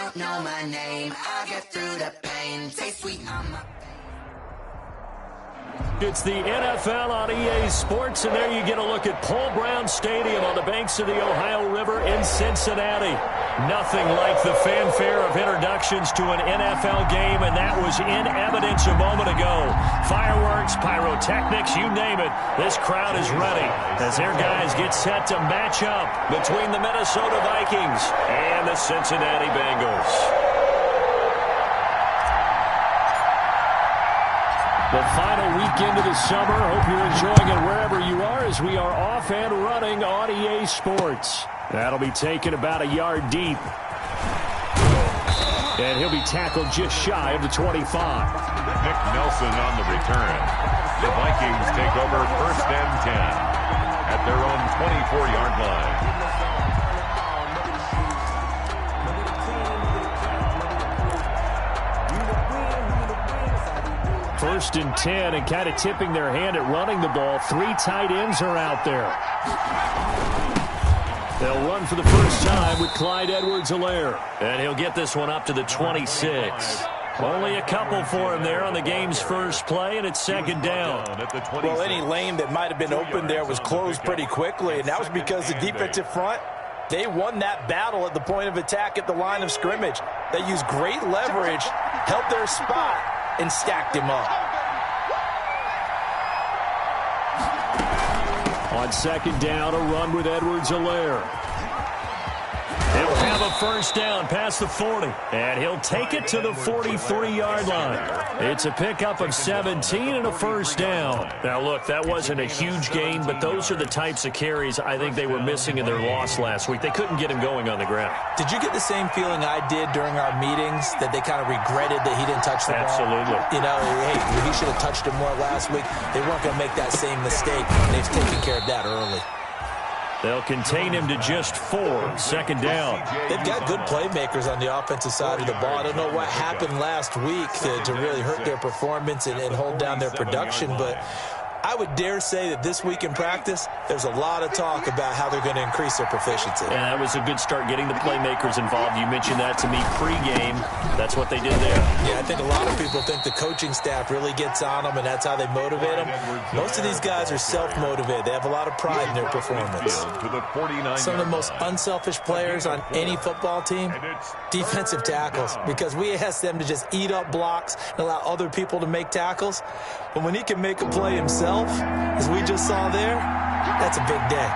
don't know my name. I get through the pain. Taste sweet on my... It's the NFL on EA Sports, and there you get a look at Paul Brown Stadium on the banks of the Ohio River in Cincinnati. Nothing like the fanfare of introductions to an NFL game, and that was in evidence a moment ago. Fireworks, pyrotechnics, you name it. This crowd is ready as their guys get set to match up between the Minnesota Vikings and the Cincinnati Bengals. The final weekend of the summer. Hope you're enjoying it wherever you are as we are off and running on EA Sports. That'll be taken about a yard deep. And he'll be tackled just shy of the 25. Nick Nelson on the return. The Vikings take over 1st and 10 at their own 24-yard line. 1st and 10, and kind of tipping their hand at running the ball. 3 tight ends are out there. They'll run for the first time with Clyde Edwards-Helaire. And he'll get this one up to the 26. Only a couple for him there on the game's first play, and it's 2nd down. Well, any lane that might have been open there was closed pretty quickly, and that was because the defensive front, they won that battle at the point of attack at the line of scrimmage. They used great leverage, held their spot, and stacked him up. On 2nd down, a run with Edwards-Helaire. He'll have a first down past the 40, and he'll take it to the 43-yard line. It's a pickup of 17 and a first down. Now, look, that wasn't a huge gain, but those are the types of carries I think they were missing in their loss last week. They couldn't get him going on the ground. Did you get the same feeling I did during our meetings, that they kind of regretted that he didn't touch the ball? Absolutely. You know, hey, he should have touched him more last week. They weren't going to make that same mistake. They've taken care of that early. They'll contain him to just 4. 2nd down. They've got good playmakers on the offensive side of the ball. I don't know what happened last week to really hurt their performance and hold down their production, but I would dare say that this week in practice, there's a lot of talk about how they're going to increase their proficiency. And that was a good start, getting the playmakers involved. You mentioned that to me pregame. That's what they did there. Yeah, I think a lot of people think the coaching staff really gets on them, and that's how they motivate them. Most of these guys are self-motivated. They have a lot of pride in their performance. Some of the most unselfish players on any football team, defensive tackles, because we ask them to just eat up blocks and allow other people to make tackles. But when he can make a play himself, as we just saw there, that's a big day.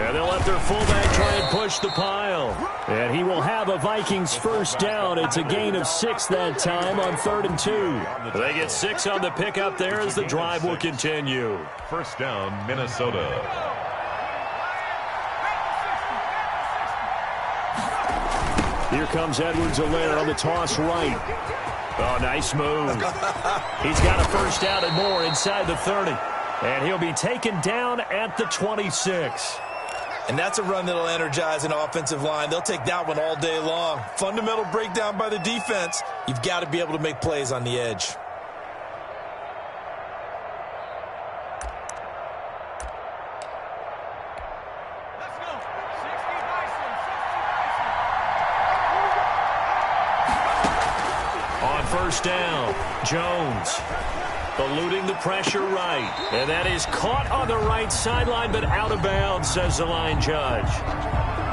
And they'll let their fullback try and push the pile. And he will have a Vikings first down. It's a gain of 6 that time on 3rd and 2. They get 6 on the pickup there as the drive will continue. First down, Minnesota. Here comes Edwards-Helaire on the toss right. Oh, nice move. He's got a first down and more inside the 30. And he'll be taken down at the 26. And that's a run that'll energize an offensive line. They'll take that one all day long. Fundamental breakdown by the defense. You've got to be able to make plays on the edge. First down, Jones eluding the pressure right. And that is caught on the right sideline, but out of bounds, says the line judge.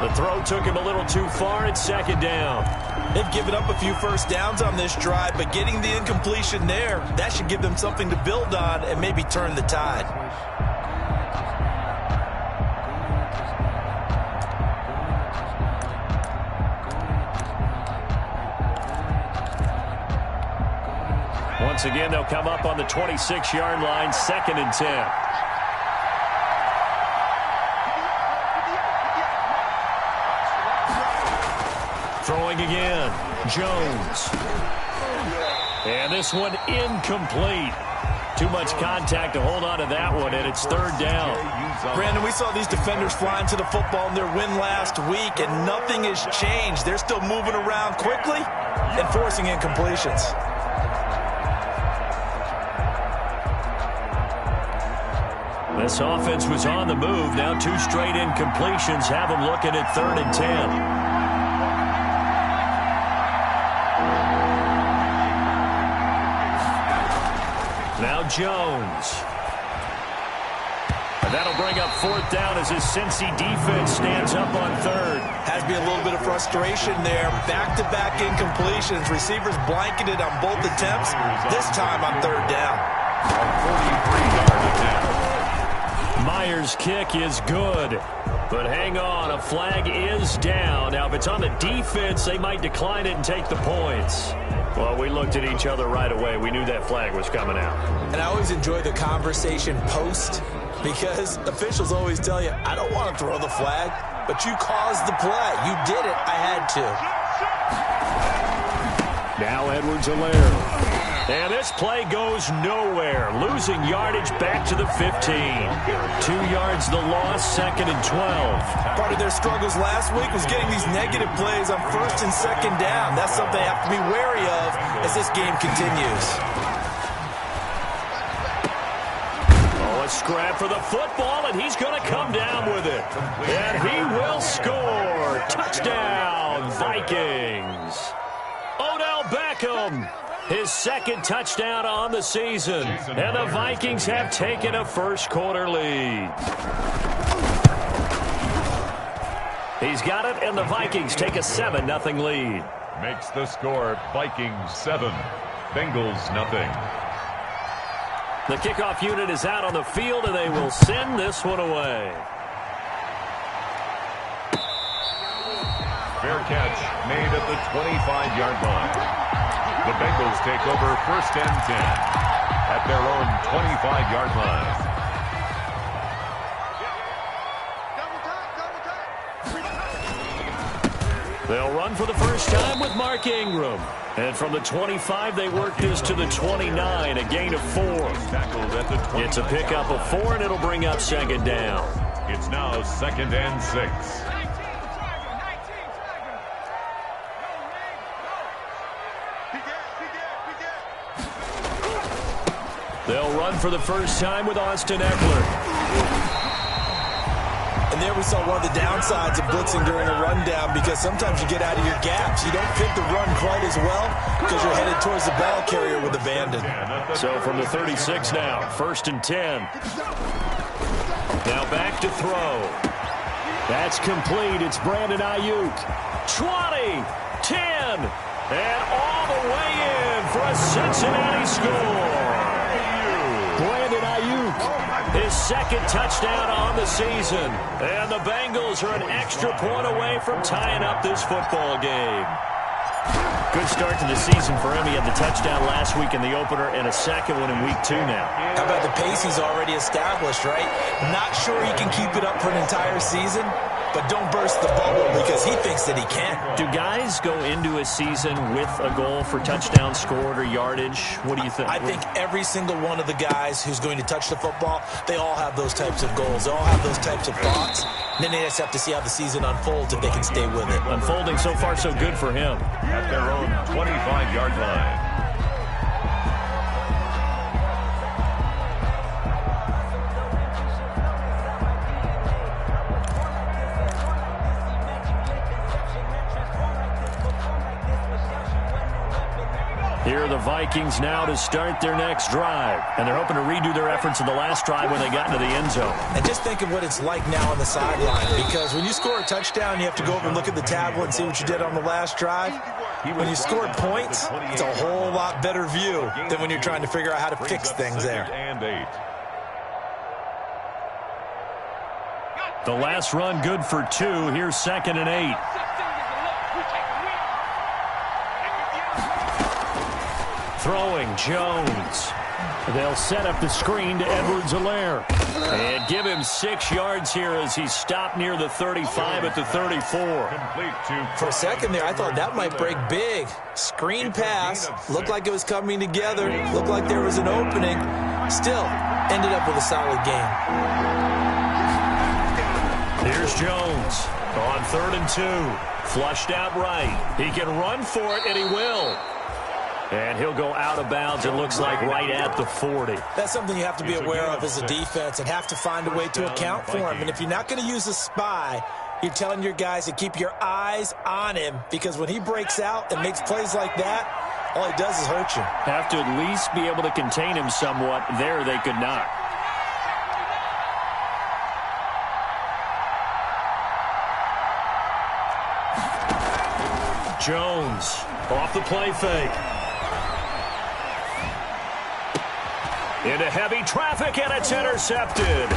The throw took him a little too far at 2nd down. They've given up a few first downs on this drive, but getting the incompletion there, that should give them something to build on and maybe turn the tide. Once again, they'll come up on the 26-yard line, 2nd and 10. Throwing again, Jones. And this one incomplete. Too much contact to hold on to that one, and it's 3rd down. Brandon, we saw these defenders flying to the football in their win last week, and nothing has changed. They're still moving around quickly and forcing incompletions. This offense was on the move. Now 2 straight incompletions have them looking at 3rd and 10. Now Jones. And that'll bring up 4th down as his Cincy defense stands up on 3rd. Has to be a little bit of frustration there. Back-to-back incompletions. Receivers blanketed on both attempts. This time on 3rd down. 43-yard attempt. Myers' kick is good. But hang on, a flag is down. Now, if it's on the defense, they might decline it and take the points. Well, we looked at each other right away. We knew that flag was coming out. And I always enjoy the conversation post, because officials always tell you, I don't want to throw the flag, but you caused the play. You did it. I had to. Now Edwards-Helaire. And this play goes nowhere. Losing yardage back to the 15. 2 yards the loss, 2nd and 12. Part of their struggles last week was getting these negative plays on 1st and 2nd down. That's something they have to be wary of as this game continues. A scrap for the football, and he's going to come down with it. And he will score. Touchdown, Vikings. Odell Beckham, his 2nd touchdown on the season. And the Vikings have taken a first-quarter lead. He's got it, and the Vikings take a 7-0 lead. Makes the score Vikings 7, Bengals 0. The kickoff unit is out on the field, and they will send this one away. Fair catch made at the 25-yard line. The Bengals take over 1st and 10 at their own 25-yard line. They'll run for the first time with Mark Ingram. And from the 25, they work this to the 29, a gain of 4. It's a pickup of 4, and it'll bring up 2nd down. It's now 2nd and 6. They'll run for the first time with Austin Eckler. And there we saw one of the downsides of blitzing during a rundown, because sometimes you get out of your gaps. You don't fit the run quite as well because you're headed towards the ball carrier with abandon. So from the 36 now, 1st and 10. Now back to throw. That's complete. It's Brandon Ayuk. 20, 10, and all the way in for a Cincinnati score. Brandon Ayuk, his 2nd touchdown on the season. And the Bengals are an extra point away from tying up this football game. Good start to the season for him. He had the touchdown last week in the opener and a 2nd one in week 2 now. How about the pace he's already established, right? Not sure he can keep it up for an entire season, but don't burst the bubble because he thinks that he can. Do guys go into a season with a goal for touchdown scored or yardage? What do you think? I think every single one of the guys who's going to touch the football, they all have those types of goals. They all have those types of thoughts. Then they just have to see how the season unfolds if they can stay with it. Unfolding so far so good for him. At their own 25-yard line. Here are the Vikings now to start their next drive. And they're hoping to redo their efforts in the last drive when they got into the end zone. And just think of what it's like now on the sideline, because when you score a touchdown, you have to go over and look at the tablet and see what you did on the last drive. When you score points, it's a whole lot better view than when you're trying to figure out how to fix things there. The last run good for 2. Here's 2nd and 8. Throwing, Jones. They'll set up the screen to Edwards-Helaire. And give him 6 yards here as he stopped near the 35 at the 34. For a second there, I thought that might break big. Screen pass. Looked like it was coming together. Looked like there was an opening. Still, ended up with a solid game. Here's Jones on 3rd and 2. Flushed out right. He can run for it, and he will. And he'll go out of bounds, it looks like, right at the 40. That's something you have to be aware of as a defense and have to find a way to account for him. And if you're not going to use a spy, you're telling your guys to keep your eyes on him, because when he breaks out and makes plays like that, all he does is hurt you. Have to at least be able to contain him somewhat. There they could not. Jones off the play fake. Into heavy traffic, and it's intercepted.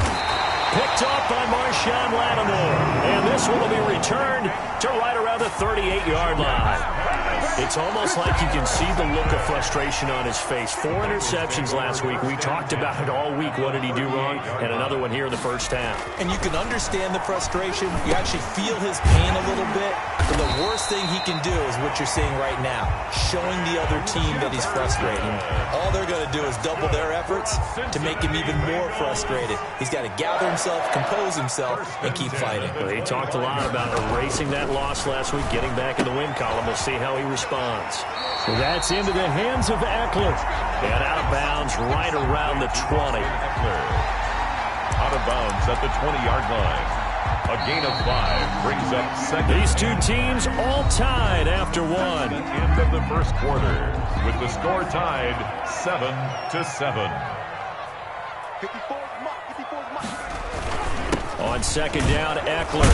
Picked up by Marshawn Lattimore. And this one will be returned to right around the 38-yard line. It's almost like you can see the look of frustration on his face. 4 interceptions last week. We talked about it all week. What did he do wrong? And another one here in the first half. And you can understand the frustration. You actually feel his pain a little bit. But the worst thing he can do is what you're seeing right now, showing the other team that he's frustrated. All they're going to do is double their efforts to make him even more frustrated. He's got to gather himself, compose himself, and keep fighting. Well, he talked a lot about erasing that loss last week, getting back in the win column. We'll see how he responds. So that's into the hands of Eckler. And out of bounds right around the 20. Eckler out of bounds at the 20-yard line. A gain of 5 brings up second. These two teams all tied after one. End of the first quarter with the score tied 7-7. On second down, Eckler.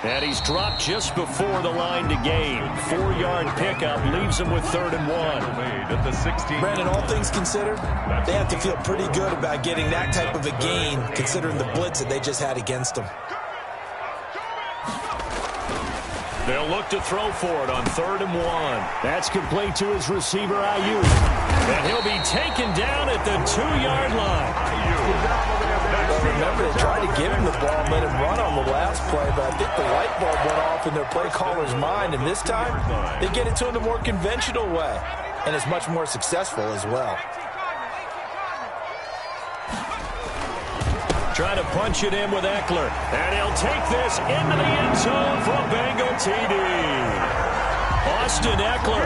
And he's dropped just before the line to gain. 4-yard pickup leaves him with 3rd and 1. Made at the 16. Brandon, all things considered, they have to feel pretty good about getting that type of a gain, considering the blitz that they just had against them. They'll look to throw for it on 3rd and 1. That's complete to his receiver, Ayuk. And he'll be taken down at the 2-yard line. Remember, they tried to give him the ball and let him run on the last play, but I think the light bulb went off in their play caller's mind, and this time they get it to him the more conventional way, and it's much more successful as well. Try to punch it in with Eckler, and he'll take this into the end zone for a Bengal TD. Austin Eckler,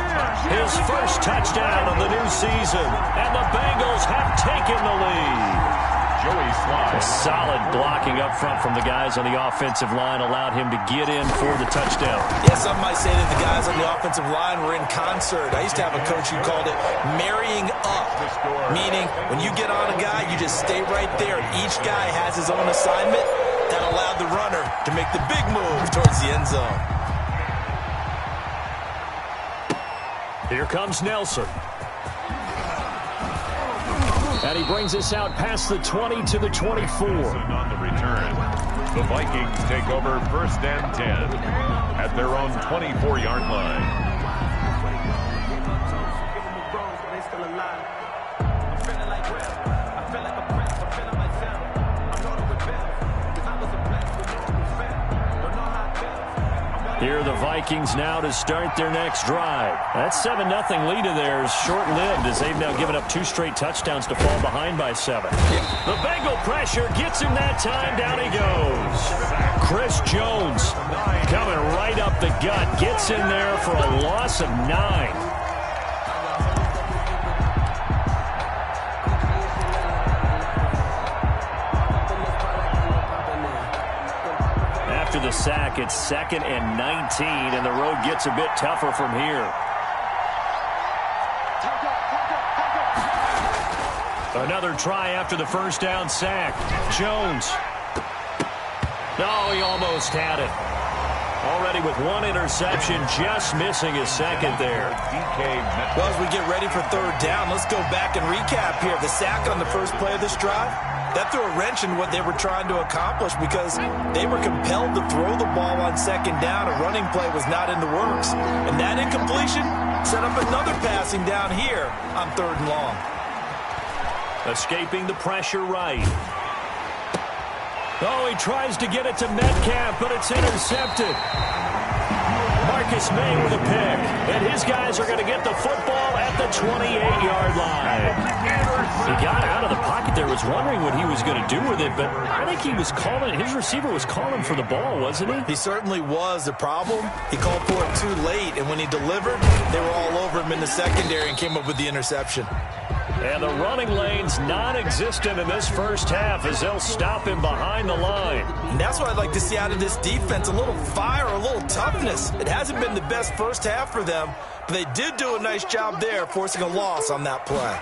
his first touchdown of the new season, and the Bengals have taken the lead. Joey Slye. Solid blocking up front from the guys on the offensive line allowed him to get in for the touchdown. Yeah, some might say that the guys on the offensive line were in concert. I used to have a coach who called it marrying up, meaning when you get on a guy, you just stay right there. Each guy has his own assignment. That allowed the runner to make the big move towards the end zone. Here comes Nelson. And he brings us out past the 20 to the 24. On the return, the Vikings take over 1st and 10 at their own 24-yard line. Here are the Vikings now to start their next drive. That 7-0 lead of theirs short-lived as they've now given up 2 straight touchdowns to fall behind by 7. The Bengal pressure gets him that time. Down he goes. Chris Jones coming right up the gut. Gets in there for a loss of 9. After the sack, it's 2nd and 19, and the road gets a bit tougher from here. Another try after the first down sack. Jones. No, he almost had it. Already with 1 interception, just missing his 2nd there. Well, as we get ready for 3rd down, let's go back and recap here. The sack on the first play of this drive, that threw a wrench in what they were trying to accomplish because they were compelled to throw the ball on 2nd down. A running play was not in the works. And that incompletion set up another passing down here on 3rd and long. Escaping the pressure right. Oh, he tries to get it to Metcalf, but it's intercepted. Marcus May with a pick. And his guys are going to get the football at the 28-yard line. He got out of the pocket there, was wondering what he was going to do with it, but I think he was calling, his receiver was calling for the ball, wasn't he? He certainly was. The problem, he called for it too late, and when he delivered, they were all over him in the secondary and came up with the interception. And the running lane's non-existent in this first half as they'll stop him behind the line. And that's what I'd like to see out of this defense, a little fire, a little toughness. It hasn't been the best first half for them, but they did do a nice job there, forcing a loss on that play.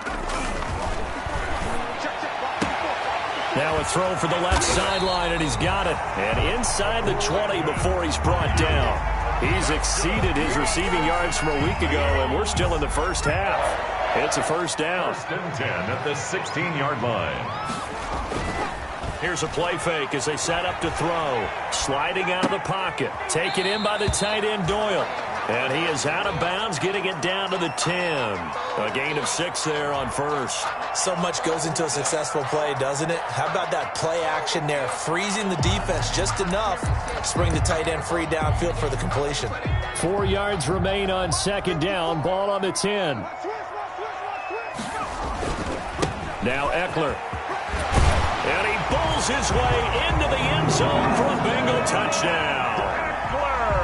Now a throw for the left sideline, and he's got it. And inside the 20 before he's brought down. He's exceeded his receiving yards from a week ago, and we're still in the first half. It's a first down. First and 10 at the 16-yard line. Here's a play fake as they set up to throw. Sliding out of the pocket. Taken in by the tight end, Doyle. And he is out of bounds, getting it down to the 10. A gain of 6 there on first. So much goes into a successful play, doesn't it? How about that play action there? Freezing the defense just enough to bring the tight end free downfield for the completion. 4 yards remain on second down. Ball on the 10. Now Eckler. And he bowls his way into the end zone for a Bengal touchdown.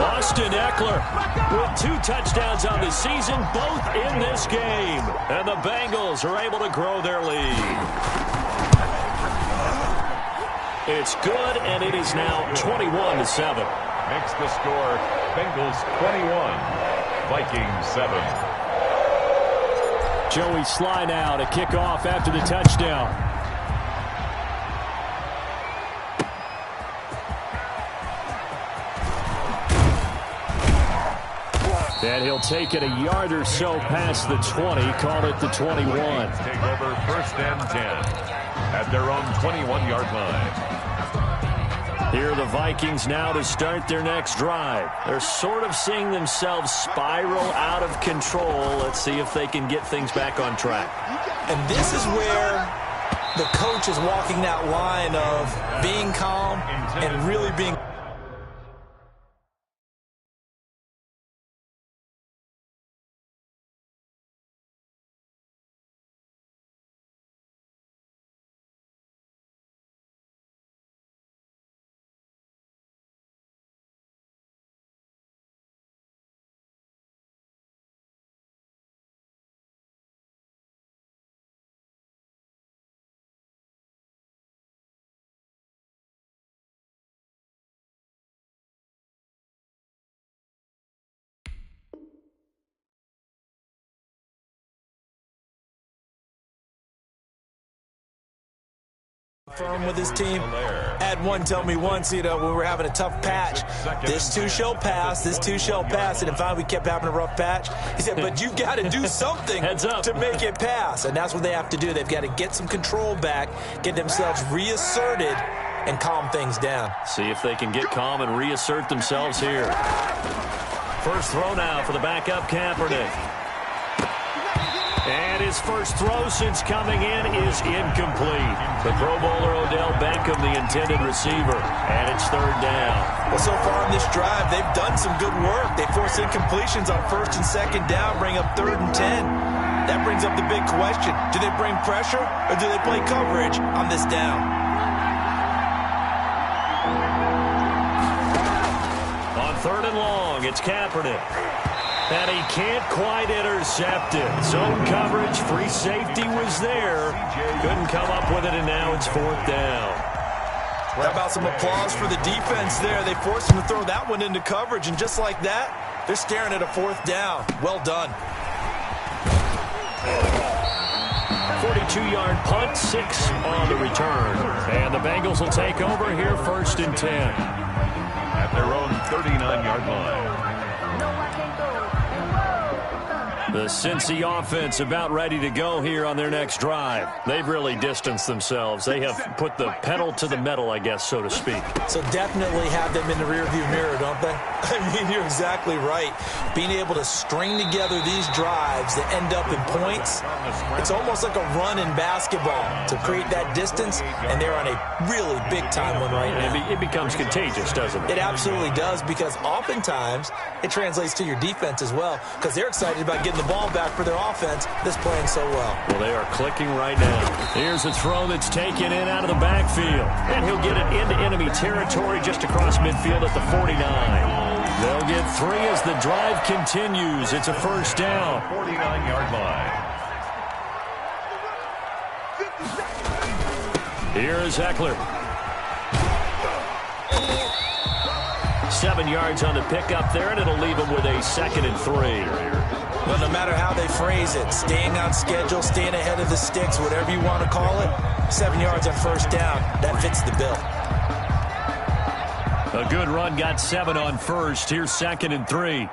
Austin Eckler with 2 touchdowns on the season, both in this game. And the Bengals are able to grow their lead. It's good, and it is now 21-7. Makes the score Bengals 21, Vikings 7. Joey Sly now to kick off after the touchdown. And he'll take it a yard or so past the 20, call it the 21. Take over first and 10 at their own 21-yard line. Here are the Vikings now to start their next drive. They're sort of seeing themselves spiral out of control. Let's see if they can get things back on track. And this is where the coach is walking that line of being calm and really being... firm with his team. Had one tell me once, when we were having a tough patch, this too shall pass, this too shall pass, and finally we kept having a rough patch. He said, but you got to do something to make it pass, and that's what they have to do. They've got to get some control back, get themselves reasserted, and calm things down. See if they can get calm and reassert themselves here. First throw now for the backup Kaepernick. And his first throw since coming in is incomplete. The Pro Bowler Odell Beckham, the intended receiver, and it's third down. Well, so far in this drive, they've done some good work. They force incompletions on first and second down, bring up 3rd and 10. That brings up the big question. Do they bring pressure or do they play coverage on this down? On 3rd and long, it's Kaepernick. And he can't quite intercept it. Zone coverage, free safety was there. Couldn't come up with it, and now it's 4th down. How about some applause for the defense there? They forced him to throw that one into coverage, and just like that, they're staring at a 4th down. Well done. 42-yard punt, 6 on the return. And the Bengals will take over here 1st and 10. At their own 39-yard line. The Cincy offense about ready to go here on their next drive. They've really distanced themselves. They have put the pedal to the metal, I guess, so to speak. So definitely have them in the rearview mirror, don't they? I mean, you're exactly right. Being able to string together these drives that end up in points, it's almost like a run in basketball to create that distance, and they're on a really big-time one right now. It becomes contagious, doesn't it? It absolutely does, because oftentimes it translates to your defense as well, because they're excited about getting the ball back for their offense that's playing so well. Well, they are clicking right now. Here's a throw that's taken in out of the backfield. And he'll get it into enemy territory just across midfield at the 49. They'll get 3 as the drive continues. It's a first down. 49-yard line. Here is Eckler. 7 yards on the pickup there, and it'll leave him with a 2nd and 3. Well, no matter how they phrase it, staying on schedule, staying ahead of the sticks, whatever you want to call it, 7 yards on first down, that fits the bill. A good run got 7 on first. Here's 2nd and 3.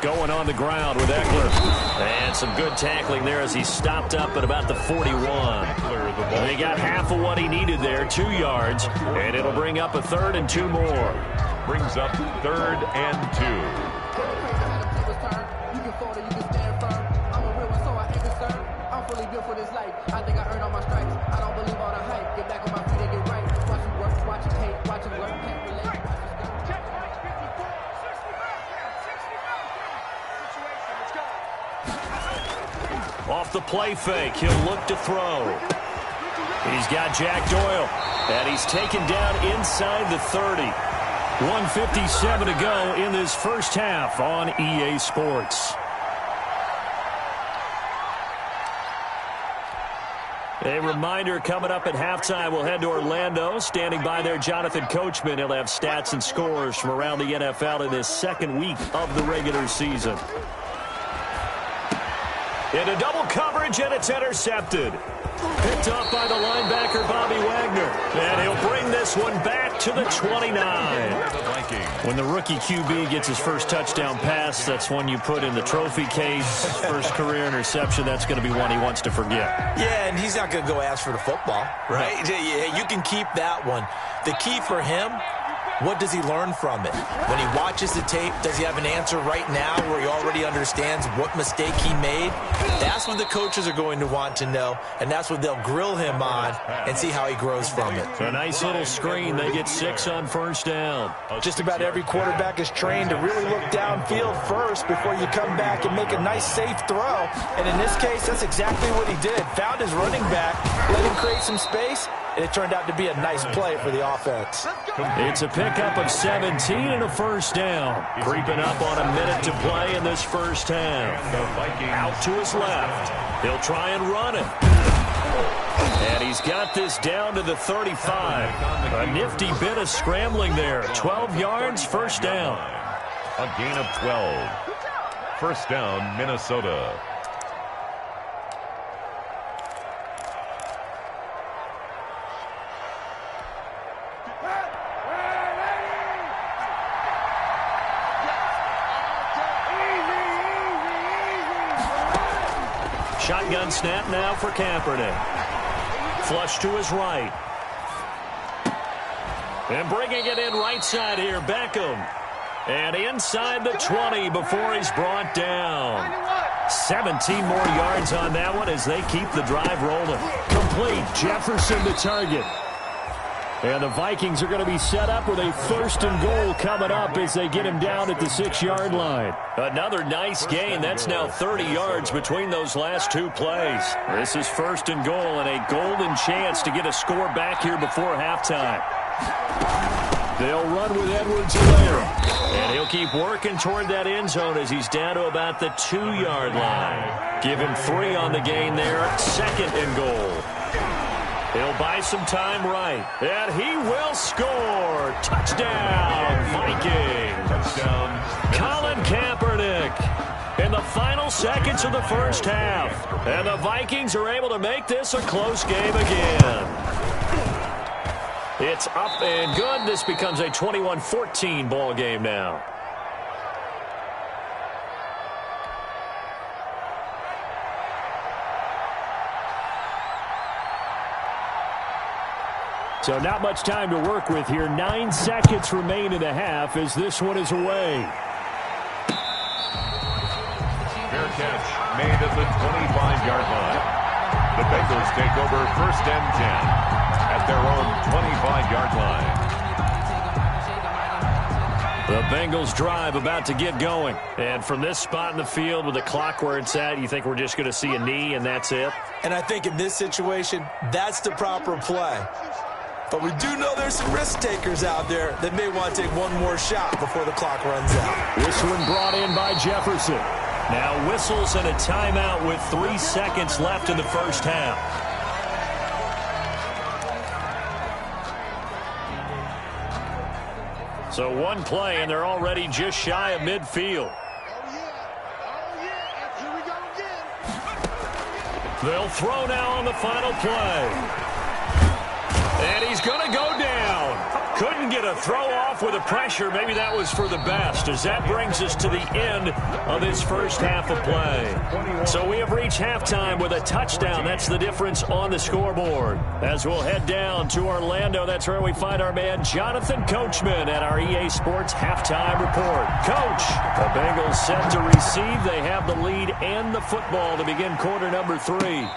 Going on the ground with Eckler. And some good tackling there as he stopped up at about the 41. And he got half of what he needed there, 2 yards. And it'll bring up a 3rd and 2 more. Brings up 3rd and 2. Off the play fake, he'll look to throw. He's got Jack Doyle, and he's taken down inside the 30. 1:57 to go in this first half on EA Sports. A reminder, coming up at halftime, we'll head to Orlando. Standing by there, Jonathan Coachman. He'll have stats and scores from around the NFL in this second week of the regular season. Into double coverage, and it's intercepted. Picked off by the linebacker, Bobby Wagner. And he'll bring this one back to the 29. When the rookie QB gets his first touchdown pass, that's one you put in the trophy case. First career interception, that's going to be one he wants to forget. Yeah, and he's not going to go ask for the football, right? Yeah, you can keep that one. The key for him, what does he learn from it? When he watches the tape, does he have an answer right now where he already understands what mistake he made? That's what the coaches are going to want to know, and that's what they'll grill him on and see how he grows from it. A nice little screen. They get 6 on first down. Just about every quarterback is trained to really look downfield first before you come back and make a nice, safe throw. And in this case, that's exactly what he did. Found his running back, let him create some space, and it turned out to be a nice play for the offense. It's a pickup of 17 and a first down. Creeping up on a minute to play in this first half. Out to his left. He'll try and run it. And he's got this down to the 35. A nifty bit of scrambling there. 12 yards, first down. A gain of 12. First down, Minnesota. Shotgun snap now for Kaepernick. Flush to his right. And bringing it in right side here, Beckham. And inside the 20 before he's brought down. 17 more yards on that one as they keep the drive rolling. Complete. Jefferson the target. And the Vikings are going to be set up with a 1st and goal coming up as they get him down at the 6-yard line. Another nice gain. That's now 30 yards between those last 2 plays. This is 1st and goal and a golden chance to get a score back here before halftime. They'll run with Edwards-Helaire. And he'll keep working toward that end zone as he's down to about the 2-yard line. Give him 3 on the gain there. 2nd and goal. He'll buy some time right. And he will score. Touchdown, Vikings. Touchdown. Colin Kaepernick in the final seconds of the first half. And the Vikings are able to make this a close game again. It's up and good. This becomes a 21-14 ball game now. So not much time to work with here. 9 seconds remain in the half as this one is away. Fair catch made at the 25-yard line. The Bengals take over 1st and 10 at their own 25-yard line. The Bengals drive about to get going. And from this spot in the field with the clock where it's at, you think we're just going to see a knee and that's it? And I think in this situation, that's the proper play. But we do know there's some risk takers out there that may want to take one more shot before the clock runs out. This one brought in by Jefferson. Now whistles and a timeout with 3 seconds left in the first half. So one play, and they're already just shy of midfield. They'll throw now on the final play. And he's going to go down. Couldn't get a throw off with the pressure. Maybe that was for the best, as that brings us to the end of this first half of play. So we have reached halftime with a touchdown. That's the difference on the scoreboard. As we'll head down to Orlando, that's where we find our man Jonathan Coachman at our EA Sports Halftime Report. Coach, the Bengals set to receive. They have the lead and the football to begin quarter number 3.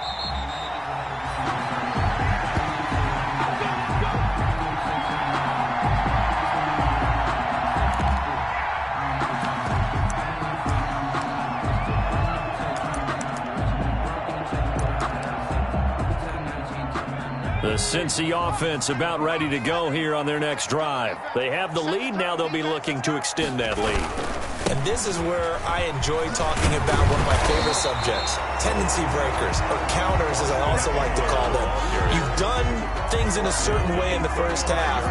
The Cincy offense about ready to go here on their next drive. They have the lead. Now they'll be looking to extend that lead. And this is where I enjoy talking about one of my favorite subjects, tendency breakers, or counters as I also like to call them. You've done things in a certain way in the first half,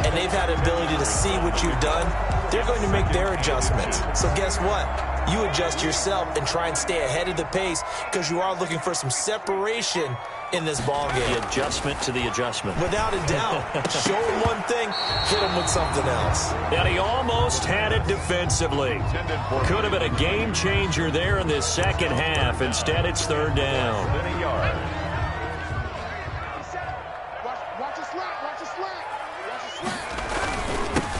and they've had the ability to see what you've done. They're going to make their adjustments. So guess what? You adjust yourself and try and stay ahead of the pace because you are looking for some separation in this ball game. The adjustment to the adjustment. Without a doubt. Show him one thing, hit him with something else. And he almost had it defensively. Could have been a game changer there in this second half. Instead, it's third down.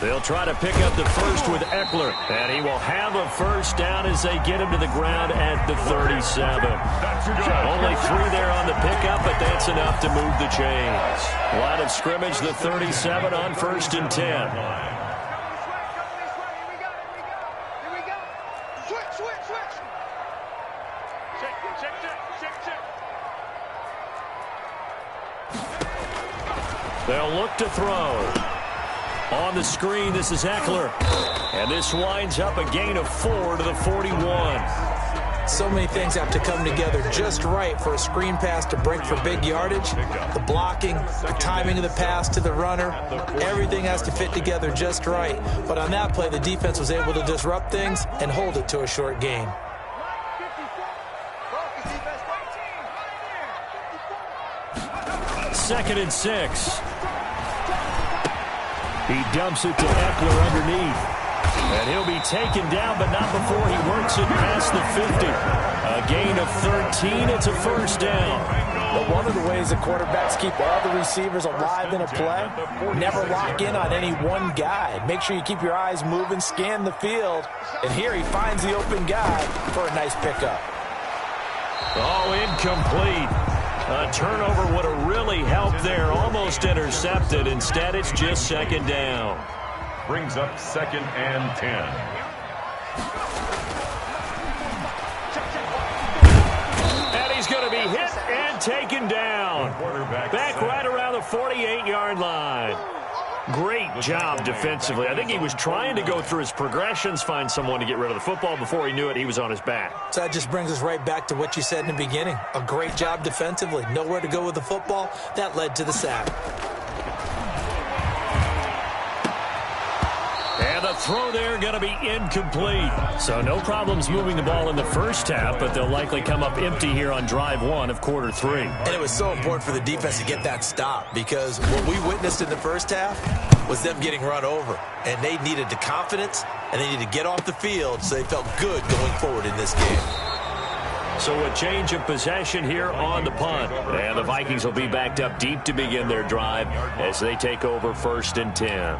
They'll try to pick up the first with Eckler, and he will have a first down as they get him to the ground at the 37. Only 3 there on the pickup, but that's enough to move the chains. Line of scrimmage, the 37 on 1st and 10. They'll look to throw. On the screen, this is Eckler. And this winds up a gain of 4 to the 41. So many things have to come together just right for a screen pass to break for big yardage. The blocking, the timing of the pass to the runner, everything has to fit together just right. But on that play, the defense was able to disrupt things and hold it to a short gain. Second and 6. He dumps it to Eckler underneath. And he'll be taken down, but not before he works it past the 50. A gain of 13. It's a first down. But one of the ways that quarterbacks keep all the receivers alive in a play, never lock in on any one guy. Make sure you keep your eyes moving, scan the field. And here he finds the open guy for a nice pickup. Oh, incomplete. A turnover would have really helped there. Almost intercepted. Instead, it's just second down. Brings up 2nd and 10. And he's going to be hit and taken down. Back right around the 48-yard line. Great job defensively. I think he was trying to go through his progressions, find someone to get rid of the football. Before he knew it, he was on his back. So that just brings us right back to what you said in the beginning. A great job defensively. Nowhere to go with the football. That led to the sack. And the the throw there going to be incomplete. So no problems moving the ball in the first half, but they'll likely come up empty here on drive one of quarter three. And it was so important for the defense to get that stop, because what we witnessed in the first half was them getting run over. And they needed the confidence, and they needed to get off the field so they felt good going forward in this game. So a change of possession here on the punt. And the Vikings will be backed up deep to begin their drive as they take over 1st and 10.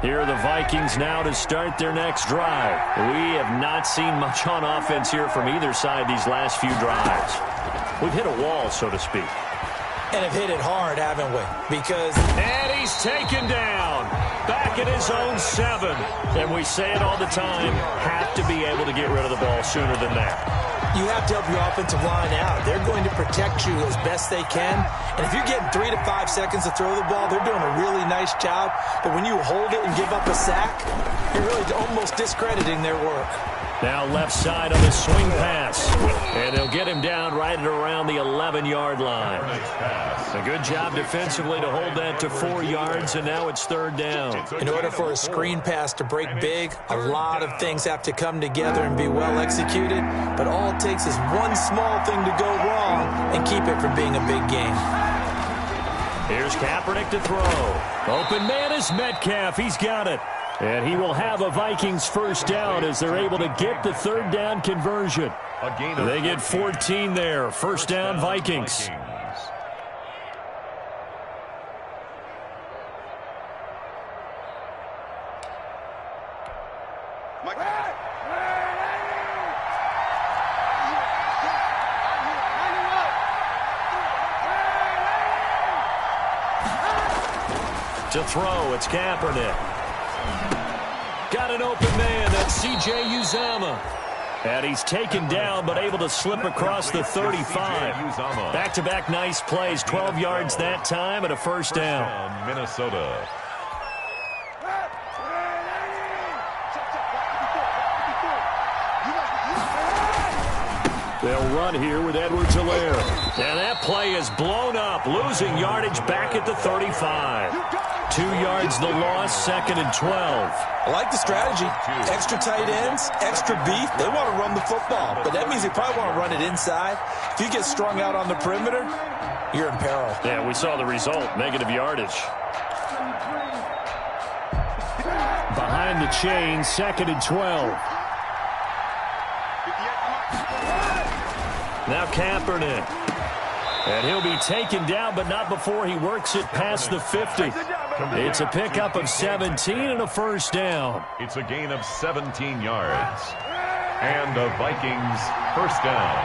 Here are the Vikings now to start their next drive. We have not seen much on offense here from either side these last few drives. We've hit a wall, so to speak. And have hit it hard, haven't we? Because... And he's taken down. Back at his own 7. And we say it all the time, have to be able to get rid of the ball sooner than that. You have to help your offensive line out. They're going to protect you as best they can. And if you're getting 3 to 5 seconds to throw the ball, they're doing a really nice job. But when you hold it and give up a sack, you're really almost discrediting their work. Now left side on the swing pass. And they'll get him down right at around the 11-yard line. A good job defensively to hold that to 4 yards, and now it's 3rd down. In order for a screen pass to break big, a lot of things have to come together and be well executed. But all it takes is one small thing to go wrong and keep it from being a big game. Here's Kaepernick to throw. Open man is Metcalf. He's got it. And he will have a Vikings 1st down as they're able to get the 3rd down conversion. They get 14 there. 1st down, Vikings. To throw, it's Kaepernick. Got an open man, that's C.J. Uzomah. And he's taken down, but able to slip across the 35. Back-to-back nice plays, 12 yards that time, and a 1st down. Minnesota. They'll run here with Edwards-Helaire. And that play is blown up, losing yardage back at the 35. 2 yards the loss, 2nd and 12. I like the strategy. Extra tight ends, extra beef. They want to run the football, but that means they probably want to run it inside. If you get strung out on the perimeter, you're in peril. Yeah, we saw the result, negative yardage. Behind the chain, 2nd and 12. Now Kaepernick. And he'll be taken down, but not before he works it past the 50. It's a pickup of 17 and a 1st down. It's a gain of 17 yards. And the Vikings 1st down.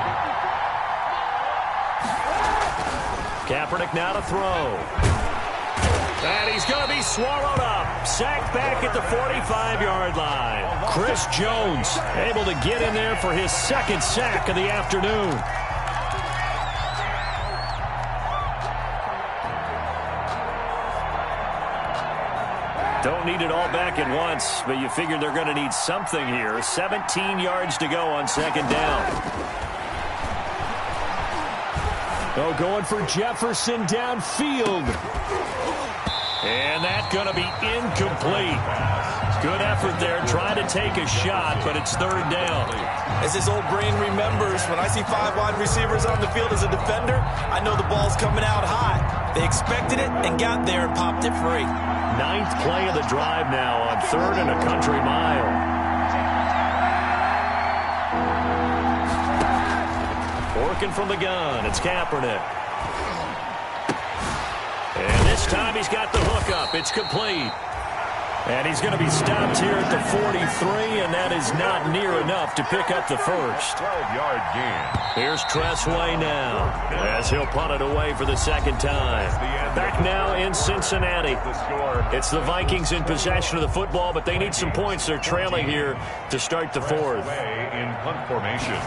Kaepernick now to throw. And he's going to be swallowed up. Sacked back at the 45-yard line. Chris Jones able to get in there for his 2nd sack of the afternoon. Don't need it all back at once, but you figure they're going to need something here. 17 yards to go on 2nd down. Oh, going for Jefferson downfield. And that's going to be incomplete. Good effort there, trying to take a shot, but it's 3rd down. As his old brain remembers, when I see 5 wide receivers on the field as a defender, I know the ball's coming out high. They expected it and got there and popped it free. 9th play of the drive now on 3rd and a country mile. Working from the gun, it's Kaepernick. And this time he's got the hook up. It's complete. And he's going to be stopped here at the 43, and that is not near enough to pick up the 1st. 12-yard gain. Here's Tressway now, as he'll punt it away for the 2nd time. Back now in Cincinnati. It's the Vikings in possession of the football, but they need some points. They're trailing here to start the 4th. In punt formation.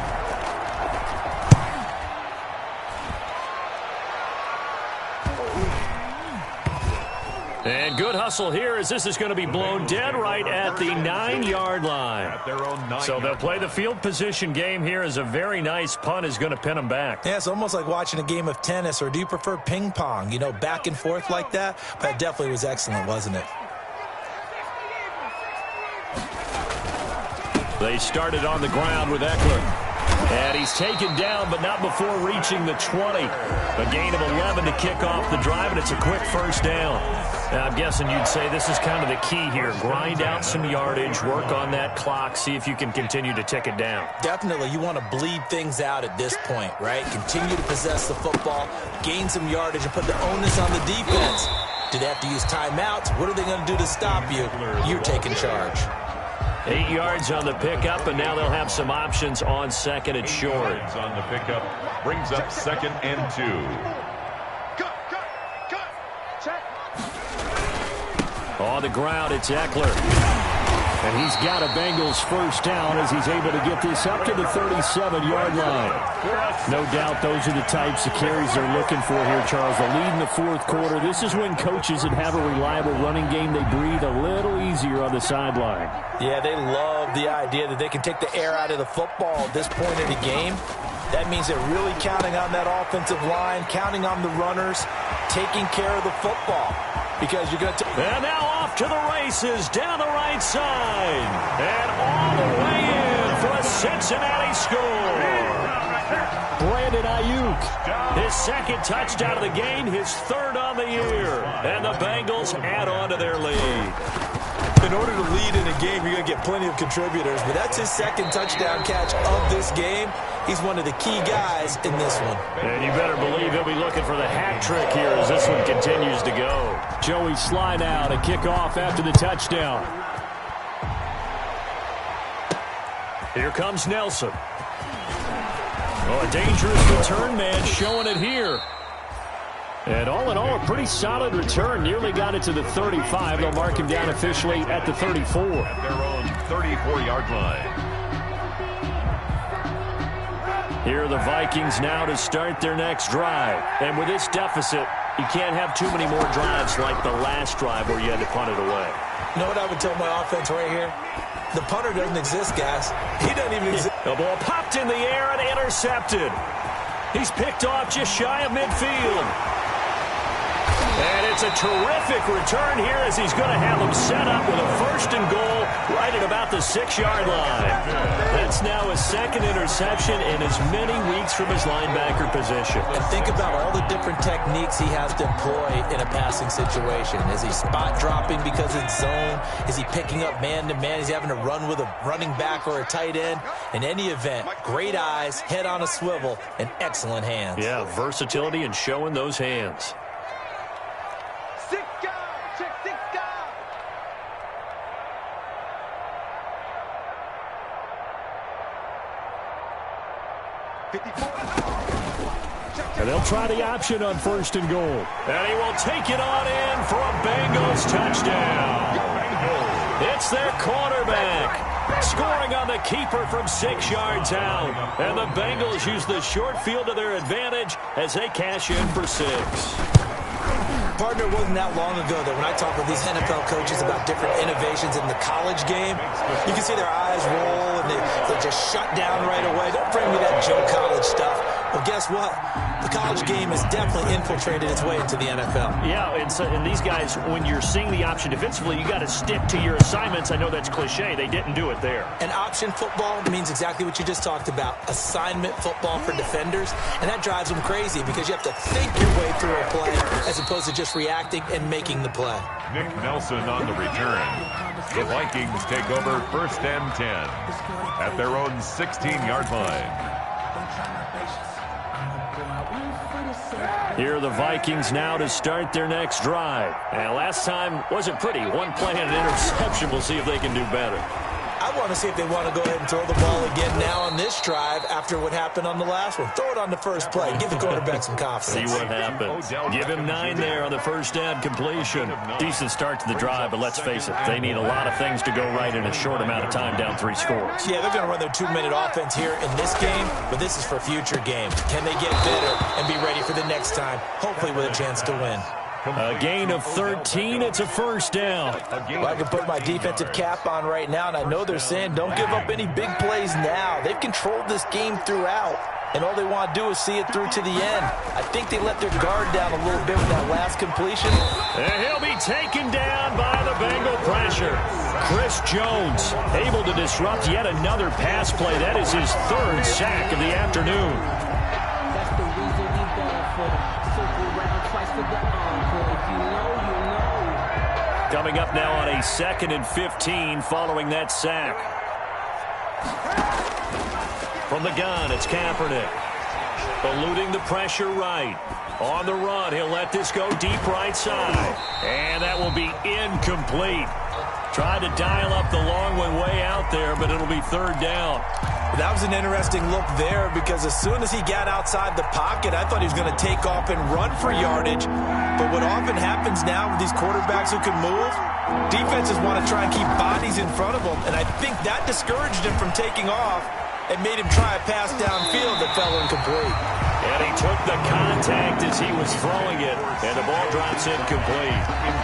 And good hustle here as this is going to be blown dead right at the 9-yard line. At their own 9. So they'll play the field position game here as a very nice punt is going to pin them back. Yeah, it's almost like watching a game of tennis, or do you prefer ping pong? You know, back and forth like that? That definitely was excellent, wasn't it? They started on the ground with Eckler. And he's taken down, but not before reaching the 20. A gain of 11 to kick off the drive, and it's a quick first down. Now, I'm guessing you'd say this is kind of the key here. Grind out some yardage, work on that clock, see if you can continue to tick it down. Definitely. You want to bleed things out at this point, right? Continue to possess the football, gain some yardage, and put the onus on the defense. Do they have to use timeouts? What are they going to do to stop you? You're taking charge. 8 yards on the pickup, and now they'll have some options on second and short. On the pickup brings up 2nd and 2. On the ground, it's Eckler. And he's got a Bengals first down as he's able to get this up to the 37-yard line. No doubt those are the types of carries they're looking for here, Charles. The lead in the fourth quarter. This is when coaches that have a reliable running game, they breathe a little easier on the sideline. Yeah, they love the idea that they can take the air out of the football at this point in the game. That means they're really counting on that offensive line, counting on the runners, taking care of the football. Because you're going to... And now off to the races down the right side. And all the way in for a Cincinnati score. Brandon Ayuk, his second touchdown of the game, his third on the year. And the Bengals add on to their lead. In order to lead in a game, you're going to get plenty of contributors. But that's his second touchdown catch of this game. He's one of the key guys in this one. And you better believe he'll be looking for the hat trick here as this one continues to go. Joey Sly now to kick off after the touchdown. Here comes Nelson. Oh, a dangerous return man showing it here. And all in all, a pretty solid return. Nearly got it to the 35. They'll mark him down officially at the 34. At their own 34-yard line. Here are the Vikings now to start their next drive. And with this deficit, you can't have too many more drives like the last drive where you had to punt it away. You know what I would tell my offense right here? The punter doesn't exist, guys. He doesn't even exist. The ball popped in the air and intercepted. He's picked off just shy of midfield. And it's a terrific return here as he's going to have him set up with a 1st and goal right at about the 6-yard line. That's now his second interception in as many weeks from his linebacker position. And think about all the different techniques he has to employ in a passing situation. Is he spot dropping because it's zone? Is he picking up man-to-man? Is he having to run with a running back or a tight end? In any event, great eyes, head on a swivel, and excellent hands. Yeah, versatility and showing those hands. And they'll try the option on 1st and goal. And he will take it on in for a Bengals touchdown. It's their quarterback scoring on the keeper from 6 yards out. And the Bengals use the short field to their advantage as they cash in for 6. Partner, wasn't that long ago that when I talk with these NFL coaches about different innovations in the college game, you can see their eyes roll and they just shut down right away. Don't bring me that Joe College stuff. Well, guess what? The college game has definitely infiltrated its way into the NFL. Yeah, and these guys, when you're seeing the option defensively, you got to stick to your assignments. I know that's cliche. They didn't do it there. And option football means exactly what you just talked about, assignment football for defenders. And that drives them crazy because you have to think your way through a play as opposed to just reacting and making the play. Nick Nelson on the return. The Vikings take over 1st and 10 at their own 16-yard line. Here are the Vikings now to start their next drive. And last time wasn't pretty. One play and an interception. We'll see if they can do better. I want to see if they want to go ahead and throw the ball again now on this drive after what happened on the last one. Throw it on the first play. Give the quarterback some confidence. See what happens. Give him 9 there on the first down completion. Decent start to the drive, but let's face it, they need a lot of things to go right in a short amount of time down 3 scores. Yeah, they're going to run their 2-minute offense here in this game, but this is for future games. Can they get better and be ready for the next time, hopefully with a chance to win? A gain of 13. It's a first down. Well, I can put my defensive cap on right now, and I know they're saying don't give up any big plays now. They've controlled this game throughout, and all they want to do is see it through to the end. I think they let their guard down a little bit with that last completion. And he'll be taken down by the Bengal pressure. Chris Jones able to disrupt yet another pass play. That is his third sack of the afternoon. That's the reason we ball for them. Circle round twice for the encore. If you know, you know. Coming up now on a 2nd and 15 following that sack. From the gun, it's Kaepernick. Eluding the pressure right. On the run, he'll let this go deep right side. And that will be incomplete. Tried to dial up the long one way out there, but it'll be third down. That was an interesting look there because as soon as he got outside the pocket, I thought he was going to take off and run for yardage. But what often happens now with these quarterbacks who can move, defenses want to try and keep bodies in front of them, and I think that discouraged him from taking off and made him try a pass downfield that fell incomplete. And he took the contact as he was throwing it, and the ball drops incomplete.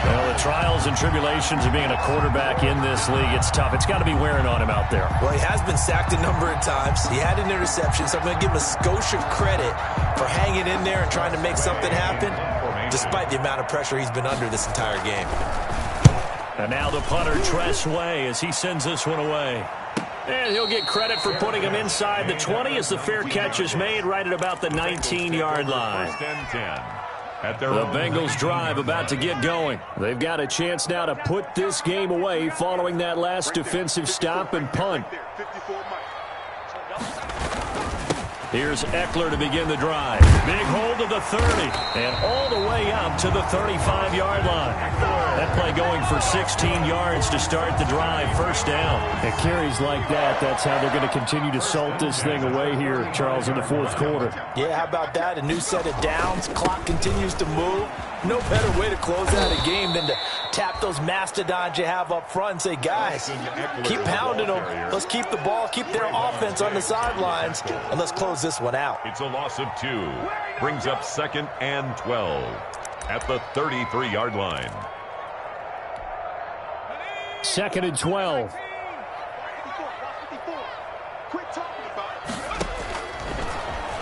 Well, the trials and tribulations of being a quarterback in this league, it's tough. It's got to be wearing on him out there. Well, he has been sacked a number of times. He had an interception, so I'm going to give him a skosh of credit for hanging in there and trying to make something happen, despite the amount of pressure he's been under this entire game. And now the punter, Tress Way, as he sends this one away. And he'll get credit for putting him inside the 20 as the fair catch is made right at about the 19-yard line. The Bengals drive about to get going. They've got a chance now to put this game away following that last defensive stop and punt. Here's Eckler to begin the drive. Big hold of the 30 and all the way up to the 35-yard line. That play going for 16 yards to start the drive. First down. At carries like that, that's how they're going to continue to salt this thing away here, Charles, in the fourth quarter. Yeah, how about that? A new set of downs. Clock continues to move. No better way to close out a game than to tap those mastodons you have up front and say, guys, keep pounding them. Let's keep the ball, keep their offense on the sidelines, and let's close this one out. It's a loss of 2. Brings up 2nd and 12 at the 33-yard line. 2nd and 12.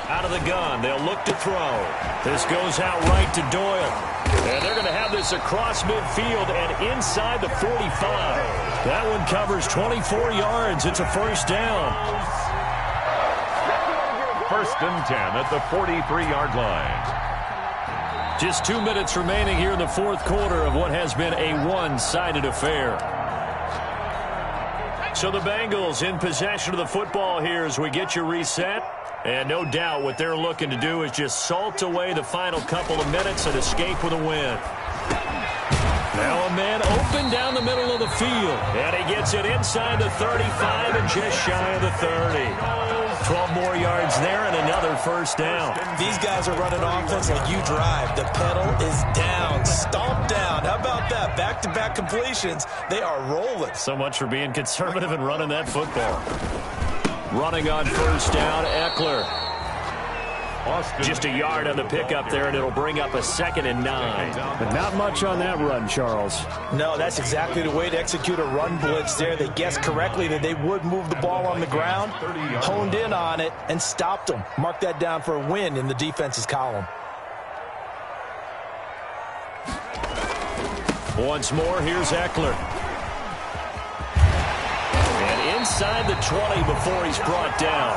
Out of the gun, they'll look to throw. This goes out right to Doyle. And they're going to have this across midfield and inside the 45. That one covers 24 yards. It's a first down. 1st and 10 at the 43-yard line. Just 2 minutes remaining here in the fourth quarter of what has been a one-sided affair. So the Bengals in possession of the football here as we get you reset. And no doubt what they're looking to do is just salt away the final couple of minutes and escape with a win. Now a man open down the middle of the field. And he gets it inside the 35 and just shy of the 30. 12 more yards there and another first down. These guys are running offense like you drive. The pedal is down, stomped down. How about that? Back-to-back completions. They are rolling. So much for being conservative and running that football. Running on first down, Eckler. Just a yard on the pickup there, and it'll bring up a 2nd and 9. But not much on that run, Charles. No, that's exactly the way to execute a run blitz there. They guessed correctly that they would move the ball on the ground, honed in on it, and stopped them. Mark that down for a win in the defense's column. Once more, here's Eckler. Inside the 20 before he's brought down.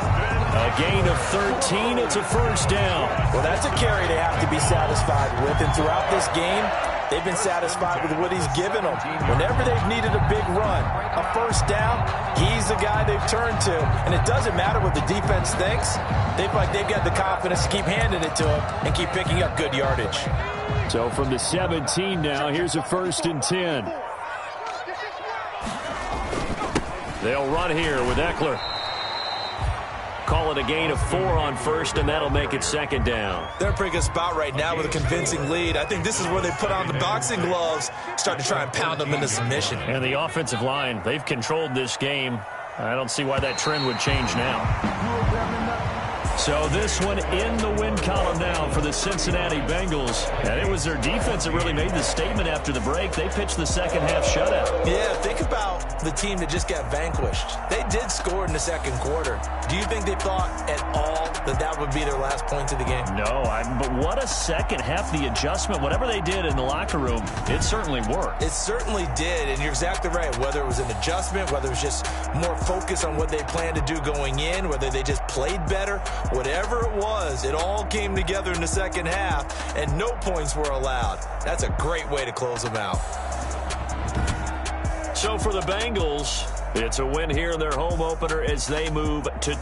A gain of 13. It's a first down. Well, that's a carry they have to be satisfied with. And throughout this game, they've been satisfied with what he's given them. Whenever they've needed a big run, a first down, he's the guy they've turned to. And it doesn't matter what the defense thinks. They've got the confidence to keep handing it to him and keep picking up good yardage. So from the 17 now, here's a 1st and 10. They'll run here with Eckler. Call it a gain of 4 on first, and that'll make it 2nd down. They're in a pretty good spot right now with a convincing lead. I think this is where they put on the boxing gloves, start to try and pound them into submission. And the offensive line, they've controlled this game. I don't see why that trend would change now. So this one in the win column now for the Cincinnati Bengals. And it was their defense that really made the statement after the break. They pitched the second half shutout. Yeah, think about the team that just got vanquished. They did score in the second quarter. Do you think they thought at all that that would be their last points of the game? No, but what a second half. The adjustment, whatever they did in the locker room, it certainly worked. It certainly did, and you're exactly right. Whether it was an adjustment, whether it was just more focus on what they planned to do going in, whether they just played better, whatever it was, it all came together in the second half, and no points were allowed. That's a great way to close them out. So for the Bengals, it's a win here in their home opener as they move to 2.